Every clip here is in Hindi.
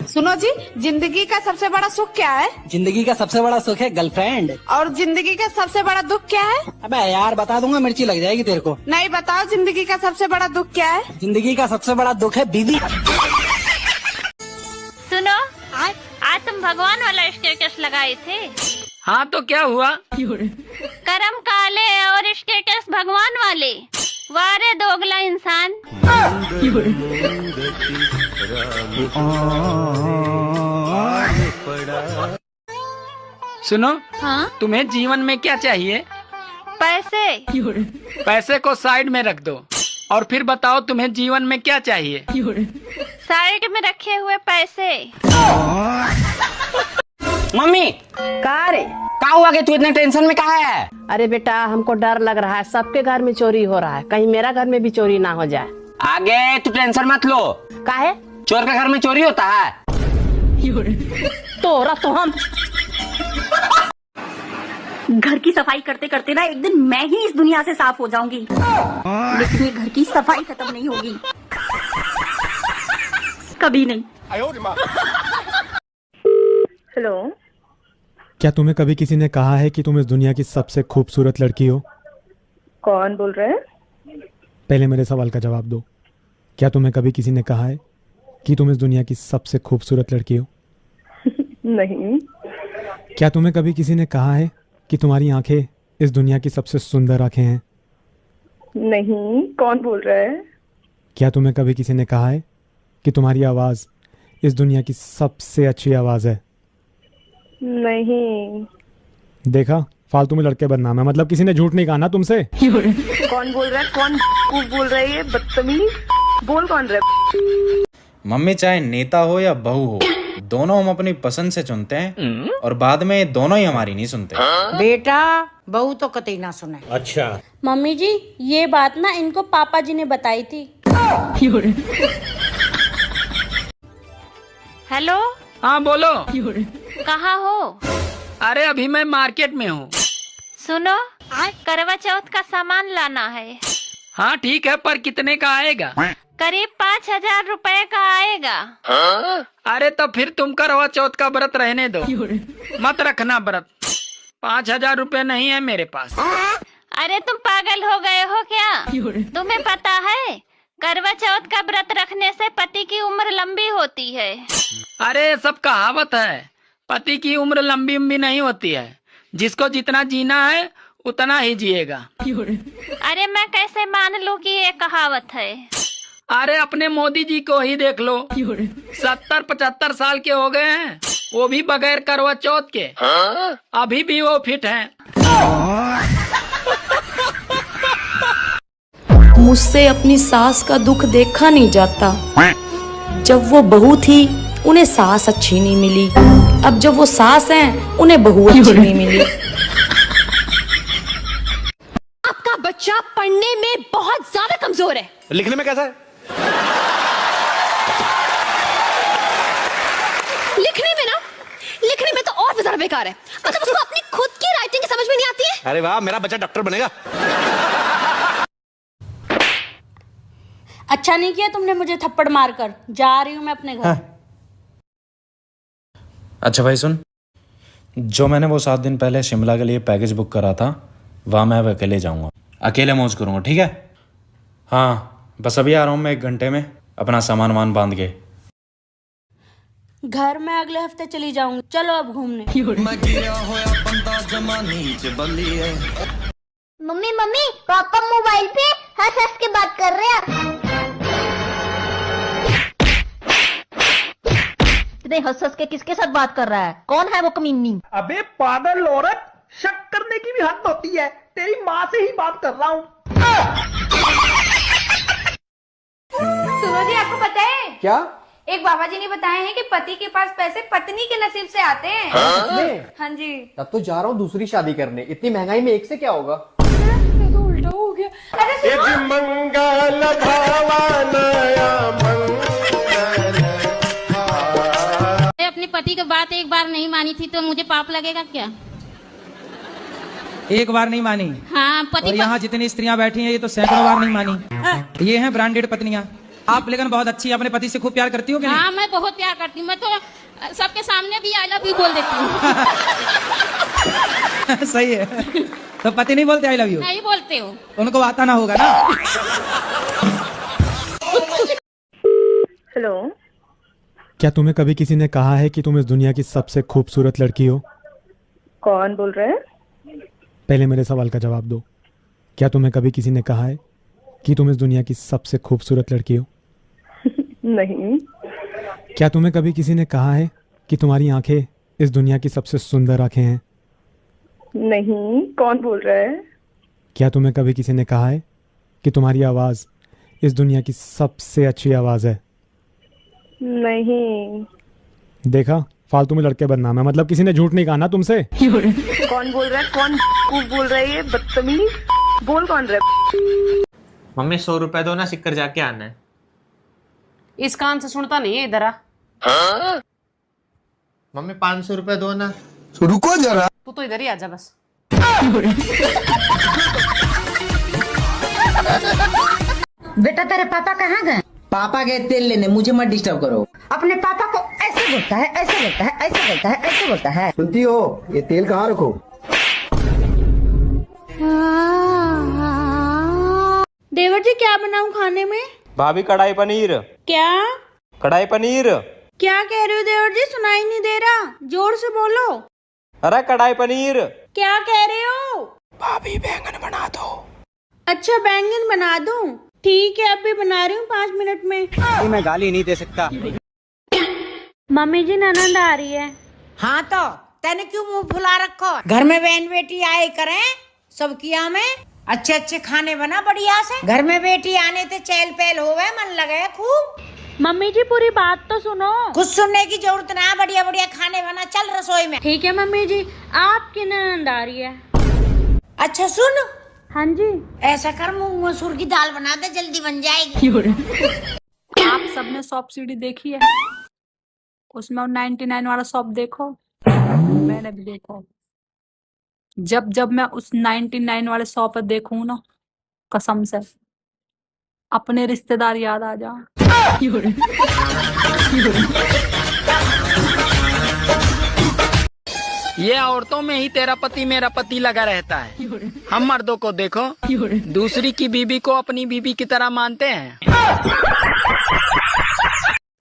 सुनो जी, जिंदगी का सबसे बड़ा सुख क्या है? जिंदगी का सबसे बड़ा सुख है गर्लफ्रेंड। और जिंदगी का सबसे बड़ा दुख क्या है? अबे यार बता दूंगा, मिर्ची लग जाएगी तेरे को। नहीं बताओ, जिंदगी का सबसे बड़ा दुख क्या है? जिंदगी का सबसे बड़ा दुख है बीवी। सुनो, आज तुम भगवान वाला स्टेटस लगाए थे। हाँ तो क्या हुआ? करम काले और स्टेटस भगवान वाले। वारे दोगला इंसान। सुनो, हाँ? तुम्हें जीवन में क्या चाहिए? पैसे। पैसे को साइड में रख दो और फिर बताओ तुम्हें जीवन में क्या चाहिए? साइड में रखे हुए पैसे। मम्मी का रे? क्या हुआ कि तू इतने टेंशन में कहा है? अरे बेटा, हमको डर लग रहा है, सबके घर में चोरी हो रहा है, कहीं मेरा घर में भी चोरी ना हो जाए। आगे तू टेंशन मत लो। काहे? चोर के घर में चोरी होता है? तोरा तो हम घर की सफाई करते करते ना एक दिन मैं ही इस दुनिया से साफ हो जाऊंगी, लेकिन ये घर की सफाई खत्म नहीं होगी, कभी नहीं। हेलो, क्या तुम्हें कभी किसी ने कहा है कि तुम इस दुनिया की सबसे खूबसूरत लड़की हो? कौन बोल रहे हैं? पहले मेरे सवाल का जवाब दो। क्या तुम्हें कभी किसी ने कहा है कि तुम इस दुनिया की सबसे खूबसूरत लड़की हो? नहीं। क्या तुम्हें कभी किसी ने कहा है कि तुम्हारी आंखें इस दुनिया की सबसे सुंदर आंखें हैं? नहीं। कौन बोल रहा है? क्या तुम्हें कभी किसी ने कहा है कि तुम्हारी आवाज इस दुनिया की सबसे अच्छी आवाज है? नहीं। देखा, फालतू में लड़के बदनाम है। मतलब किसी ने झूठ नहीं कहा ना तुमसे? कौन बोल रहा है? कौन बोल रहा है? ये बदतमीज बोल कौन रहा है? मम्मी चाहे नेता हो या बहू हो, दोनों हम अपनी पसंद से चुनते हैं और बाद में दोनों ही हमारी नहीं सुनते। बेटा, बहू तो कतई ना सुने। अच्छा। मम्मी जी, ये बात ना इनको पापा जी ने बताई थी। हेलो, हाँ बोलो। कहाँ हो? अरे अभी मैं मार्केट में हूँ। सुनो, करवा चौथ का सामान लाना है। हाँ ठीक है, पर कितने का आएगा? करीब 5,000 रुपए का आएगा। अरे तो फिर तुम करवा चौथ का व्रत रहने दो, मत रखना व्रत। 5,000 रुपए नहीं है मेरे पास। अरे तुम पागल हो गए हो क्या? तुम्हें पता है करवा चौथ का व्रत रखने से पति की उम्र लंबी होती है। अरे सब कहावत है, पति की उम्र लंबी नहीं होती है। जिसको जितना जीना है उतना ही जिएगा। अरे मैं कैसे मान लूं कि ये कहावत है? अरे अपने मोदी जी को ही देख लो, 70-75 साल के हो गए हैं, वो भी बगैर करवा चौथ के अभी भी वो फिट हैं। मुझसे अपनी सास का दुख देखा नहीं जाता। जब वो बहू थी उन्हें सास अच्छी नहीं मिली, अब जब वो सास हैं उन्हें बहू अच्छी नहीं मिली। आपका बच्चा पढ़ने में बहुत ज्यादा कमजोर है। लिखने में कैसा है? लिखने में तो और भी ज्यादा बेकार है। मतलब उसको अपनी खुद की राइटिंग समझ में नहीं आती है। अरे वाह, मेरा बच्चा डॉक्टर बनेगा। अच्छा नहीं किया तुमने मुझे थप्पड़ मारकर। जा रही हूँ मैं अपने घर। अच्छा भाई सुन, जो मैंने वो 7 दिन पहले शिमला के लिए पैकेज बुक करा था, वहाँ मैं अब अकेले जाऊँगा, अकेले मौज करूँगा, ठीक है? हाँ बस अभी आ रहा हूँ मैं 1 घंटे में, अपना सामान वामान बांध के। घर में अगले हफ्ते चली जाऊंगी। चलो अब घूमने। मम्मी, पापा मोबाइल पे हंस के बात कर रहे हैं। हंस के किसके साथ बात कर रहा है? कौन है वो कमीनी? अबे पागल औरत, शक करने की भी हद होती है। तेरी माँ से ही बात कर रहा हूँ। सुनो जी, आपको पता है क्या? एक बाबा जी ने बताए हैं कि पति के पास पैसे पत्नी के नसीब से आते हैं। हाँ जी। तब तो जा रहा हूँ दूसरी शादी करने। इतनी महंगाई में एक से क्या होगा? ये तो उल्टा हो गया। अरे मंगल भवानया अपने पति की बात एक बार नहीं मानी थी तो मुझे पाप लगेगा क्या? एक बार नहीं मानी? हाँ, पति। और यहाँ जितनी स्त्रियाँ बैठी हैं ये तो सैकड़ों बार नहीं मानी। ये हैं ब्रांडेड पत्नियाँ। आप लेकिन बहुत अच्छी अपने पति से खूब प्यार करती हो कि हाँ मैं बहुत प्यार करती हूँ। मैं तो सबके सामने भी आई लव यू बोल देती हूँ। नहीं? सही है। तो पति नहीं बोलते आई लव यू? नहीं बोलते हो। उनको आता ना होगा ना। हेलो, क्या तुम्हें कभी किसी ने कहा है कि तुम इस दुनिया की सबसे खूबसूरत लड़की हो? कौन बोल रहे हैं? पहले मेरे सवाल का जवाब दो। क्या तुम्हें कभी किसी ने कहा है कि तुम इस दुनिया की सबसे खूबसूरत लड़की हो? नहीं। क्या तुम्हें कभी किसी ने कहा है कि तुम्हारी आंखें इस दुनिया की सबसे सुंदर आंखें हैं? नहीं। कौन बोल रहा है? क्या तुम्हें कभी किसी ने कहा है कि तुम्हारी आवाज़ इस दुनिया की सबसे अच्छी आवाज़ है? नहीं। देखा, फालतू में लड़के बदनाम है। मतलब किसी ने झूठ नहीं कहा ना तुमसे? कौन बोल रहा है? कौन बोल रहा है? ये बदतमीज बोल कौन रहा है? मम्मी 100 रुपए दो ना, सिक्कर जाके आना है। इस कान से सुनता नहीं है, इधर आ। मम्मी 500 रुपए दो ना। रुको जरा। तू तो इधर ही आजा बस। बेटा तेरे पापा कहाँ गए? पापा गए तेल लेने, मुझे मत डिस्टर्ब करो। अपने पापा को ऐसे बोलता है, ऐसे बोलता है, ऐसे बोलता है, ऐसे बोलता है। सुनती हो? ये तेल कहाँ रखो? देवर जी क्या बनाऊं खाने में? भाभी कढ़ाई पनीर। क्या कढ़ाई पनीर। क्या कह रहे हो देवर जी? सुनाई नहीं दे रहा, जोर से बोलो। अरे कढ़ाई पनीर। क्या कह रहे हो? भाभी बैंगन बना दो। अच्छा बैंगन बना दूं? ठीक है, अभी बना रही हूँ 5 मिनट में। मैं गाली नहीं दे सकता। मम्मी जी ननद आ रही है। हाँ तो तेने क्यों मुंह फुला रखो? घर में बहन बेटी आए करें, सब किया में अच्छे अच्छे खाने बना बढ़िया से। घर में बेटी आने ते चहल पहल होवे, मन लगे खूब। मम्मी जी पूरी बात तो सुनो। कुछ सुनने की जरूरत ना, बढ़िया बढ़िया खाने बना, चल रसोई में। ठीक है मम्मी जी, आपकी ननद आ रही है। अच्छा सुन। हाँ जी। ऐसा कर, मूंग मसूर की दाल बना दे, जल्दी बन जाएगी। आप सबने सॉप सीडी देखी है? उसमें 99 वाला सॉप देखो। मैंने भी देखा। जब जब मैं उस 99 वाले सॉप पर देखूं ना, कसम से अपने रिश्तेदार याद आ जा। ये औरतों में ही तेरा पति मेरा पति लगा रहता है। हम मर्दों को देखो, दूसरी की बीबी को अपनी बीबी की तरह मानते हैं।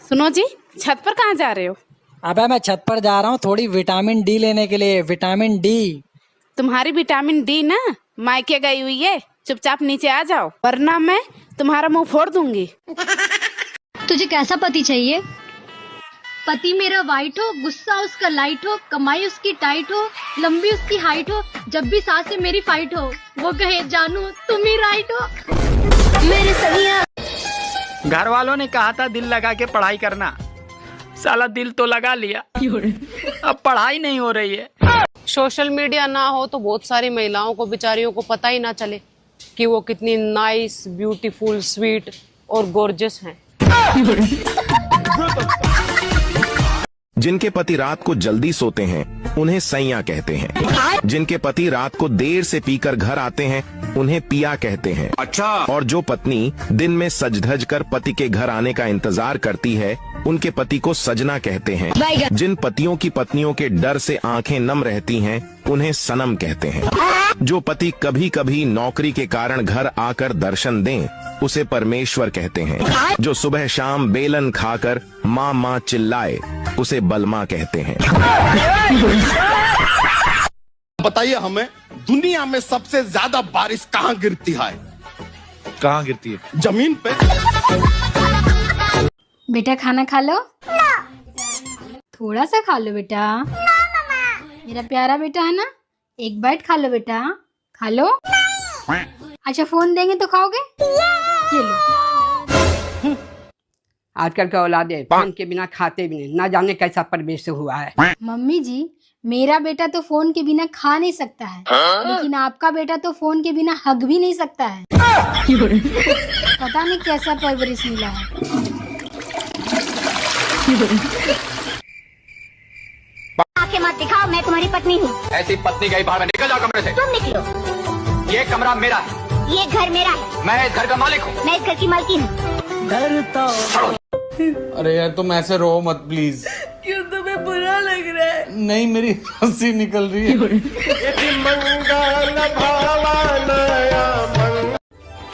सुनो जी, छत पर कहाँ जा रहे हो? अबे मैं छत पर जा रहा हूँ थोड़ी विटामिन डी लेने के लिए। Vitamin D. तुम्हारी विटामिन डी ना मायके गई हुई है, चुपचाप नीचे आ जाओ वरना मैं तुम्हारा मुंह फोड़ दूंगी। तुझे कैसा पति चाहिए? पति मेरा वाइट हो, गुस्सा उसका लाइट हो, कमाई उसकी टाइट हो, लंबी उसकी हाइट हो, जब भी सांस से मेरी फाइट हो, वो कहे जानू तुम ही राइट हो। मेरे सैया। घर वालों ने कहा था दिल लगा के पढ़ाई करना, साला दिल तो लगा लिया, अब पढ़ाई नहीं हो रही है। सोशल मीडिया ना हो तो बहुत सारी महिलाओं को, बेचारियों को पता ही ना चले कि वो कितनी नाइस, ब्यूटीफुल, स्वीट और गॉर्जियस हैं। जिनके पति रात को जल्दी सोते हैं उन्हें सैया कहते हैं। जिनके पति रात को देर से पीकर घर आते हैं उन्हें पिया कहते हैं। अच्छा। और जो पत्नी दिन में सज धज कर पति के घर आने का इंतजार करती है उनके पति को सजना कहते हैं। जिन पतियों की पत्नियों के डर से आंखें नम रहती हैं उन्हें सनम कहते हैं। जो पति कभी कभी नौकरी के कारण घर आकर दर्शन दें उसे परमेश्वर कहते हैं। जो सुबह शाम बेलन खाकर माँ माँ चिल्लाए उसे बलमा कहते हैं। बताइए हमें, दुनिया में सबसे ज्यादा बारिश कहाँ गिरती है? कहाँ गिरती है? जमीन पे। बेटा खाना खा लो। थोड़ा सा खा लो बेटा। मेरा प्यारा बेटा है ना, एक बाइट खा लो बेटा, खा लो। अच्छा फोन देंगे तो खाओगे? ये लो। आजकल का औलादे फोन के बिना खाते भी नहीं, ना जाने कैसा परिवेश हुआ है। मम्मी जी, मेरा बेटा तो फोन के बिना खा नहीं सकता है, लेकिन आपका बेटा तो फोन के बिना हग भी नहीं सकता है। पता नहीं कैसा परवरिश मिला है। आंखें मत दिखाओ, मैं तुम्हारी पत्नी हूँ। ऐसी पत्नी गई बाहर, निकल जाओ कमरे से। तुम निकलो। ये कमरा मेरा है। ये घर मेरा है। मैं इस घर का मालिक हूँ। मैं इस घर की मालकिन हूँ। अरे यार तुम ऐसे रो मत प्लीज। क्यों तुम्हें बुरा लग रहा है? नहीं मेरी हंसी निकल रही है।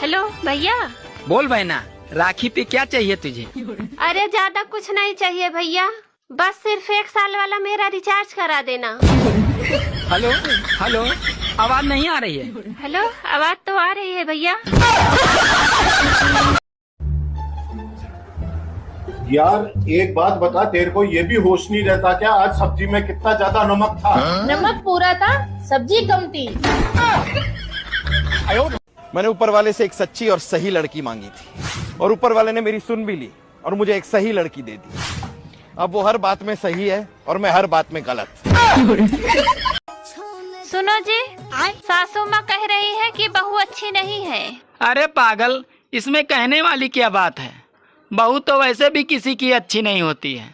हेलो भैया। बोल बहना, राखी पे क्या चाहिए तुझे? अरे ज्यादा कुछ नहीं चाहिए भैया, बस सिर्फ 1 साल वाला मेरा रिचार्ज करा देना। हेलो हेलो, आवाज नहीं आ रही है। हेलो, आवाज तो आ रही है भैया। यार एक बात बता, तेरे को ये भी होश नहीं रहता क्या आज सब्जी में कितना ज्यादा नमक था? नमक पूरा था, सब्जी कम थी। मैंने ऊपर वाले से एक सच्ची और सही लड़की मांगी थी और ऊपर वाले ने मेरी सुन भी ली और मुझे एक सही लड़की दे दी। अब वो हर बात में सही है और मैं हर बात में गलत। सुनो जी, सासू माँ कह रही है कि बहू अच्छी नहीं है। अरे पागल, इसमें कहने वाली क्या बात है? बहू तो वैसे भी किसी की अच्छी नहीं होती है।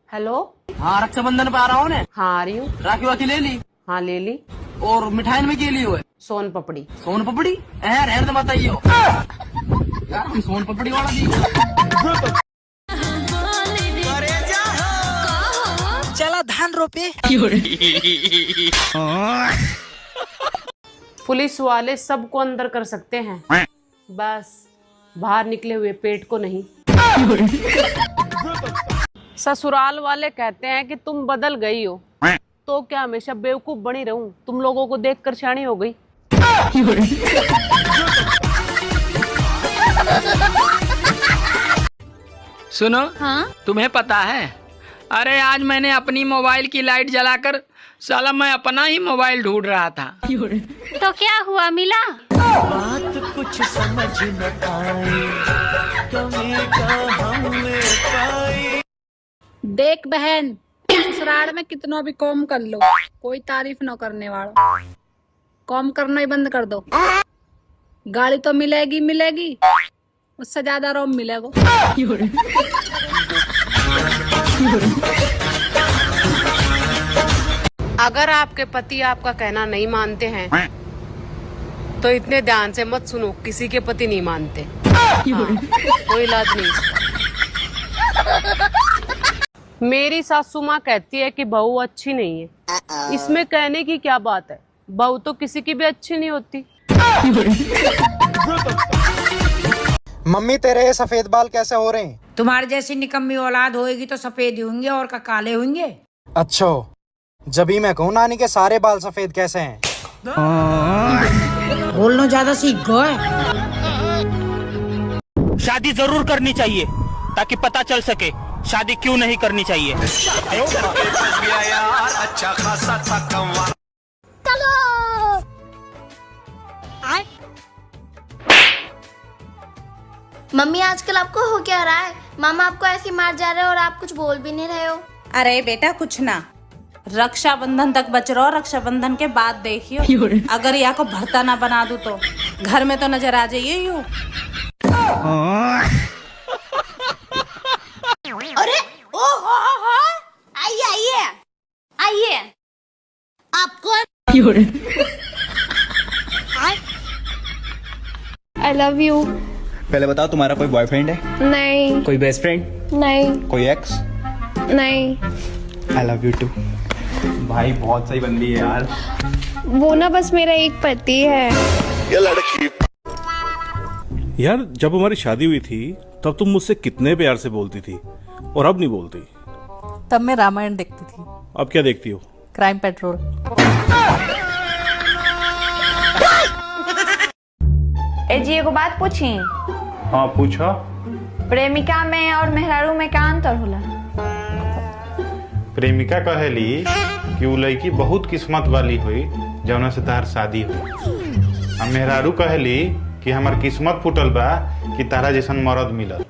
हेलो। हाँ रक्षाबंधन पे आ रहा हूँ ने। हाँ आ रही हूँ। राखी वाखी ले ली? हाँ ले ली। और मिठाई में क्या ली हुए? सोन पपड़ी। सोन पपड़ी? रहने तो बताइए यार, हम सोन पपड़ी वाला दी। चला धान रोपे। पुलिस वाले सबको अंदर कर सकते हैं, बस बाहर निकले हुए पेट को नहीं। ससुराल वाले कहते हैं कि तुम बदल गई हो, तो क्या हमेशा बेवकूफ बनी रहूं? तुम लोगों को देखकर शानी हो गई। सुनो। हाँ? तुम्हें पता है, अरे आज मैंने अपनी मोबाइल की लाइट जलाकर साला मैं अपना ही मोबाइल ढूंढ रहा था। तो क्या हुआ, मिला? बात कुछ समझ न आई, कमी हमने पाई। देख बहन, ससुराल में कितना भी काम कर लो, कोई तारीफ न करने वाला। काम करना ही बंद कर दो, गाड़ी तो मिलेगी मिलेगी, उससे ज्यादा रोम मिलेगा। अगर आपके पति आपका कहना नहीं मानते हैं तो इतने ध्यान से मत सुनो, किसी के पति नहीं मानते। हाँ, कोई इलाज नहीं इसका। मेरी सासू माँ कहती है कि बहू अच्छी नहीं है, इसमें कहने की क्या बात है? बहू तो किसी की भी अच्छी नहीं होती। मम्मी तेरे ये सफेद बाल कैसे हो रहे हैं? तुम्हारे जैसी निकम्मी औलाद होएगी तो सफेद ही होंगे और का काले होंगे। अच्छा, जब ही मैं कहूँ नानी के सारे बाल सफेद कैसे हैं? बोलना ज्यादा सीख गए। शादी जरूर करनी चाहिए ताकि पता चल सके शादी क्यों नहीं करनी चाहिए। अच्छा खासा था। मम्मी आजकल आपको हो क्या रहा है? मामा आपको ऐसे मार जा रहे हो और आप कुछ बोल भी नहीं रहे हो। अरे बेटा कुछ ना, रक्षाबंधन तक बच रहो, रक्षाबंधन के बाद देखियो, अगर या को भरता ना बना दूं तो घर में तो नजर आ जाइए यूं। अरे ओ हो आइए आइए आइए, आपको आई लव यू। पहले बताओ तुम्हारा कोई बॉयफ्रेंड है? नहीं। कोई बेस्ट फ्रेंड? नहीं। कोई एक्स? नहीं। I love you too. भाई बहुत सही बंदी है यार। वो ना बस मेरा एक पति है। ये लड़की यार, जब हमारी शादी हुई थी तब तुम मुझसे कितने प्यार से बोलती थी और अब नहीं बोलती। तब मैं रामायण देखती थी। अब क्या देखती हो? Crime petrol. जी एगो बात पूछी? हाँ पूछो। प्रेमिका में और मेहरारू में क्या अंतर होला? प्रेमिका कहेली कि उ लड़की बहुत किस्मत वाली हुई जौना से तार शादी हुई। हम मेहरारू कहेली कि हमार किस्मत फूटल बा कि तारा जैसन मर्द मिलल।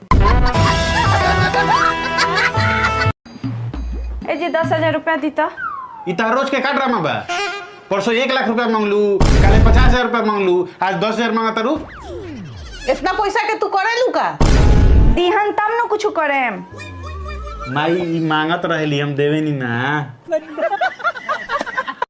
जी 10,000 रुपया दीता। इता रोज के का ड्रामा बा? परसों 1 लाख रुपया मांगलू, काले 50,000 रुपया मांगलू, आज 10,000 मांगा तारू। इतना पैसा के तू करेलू का? दीहन तब न कुछ करेम। माई मांगत रहेली, हम देवे नहीं ना।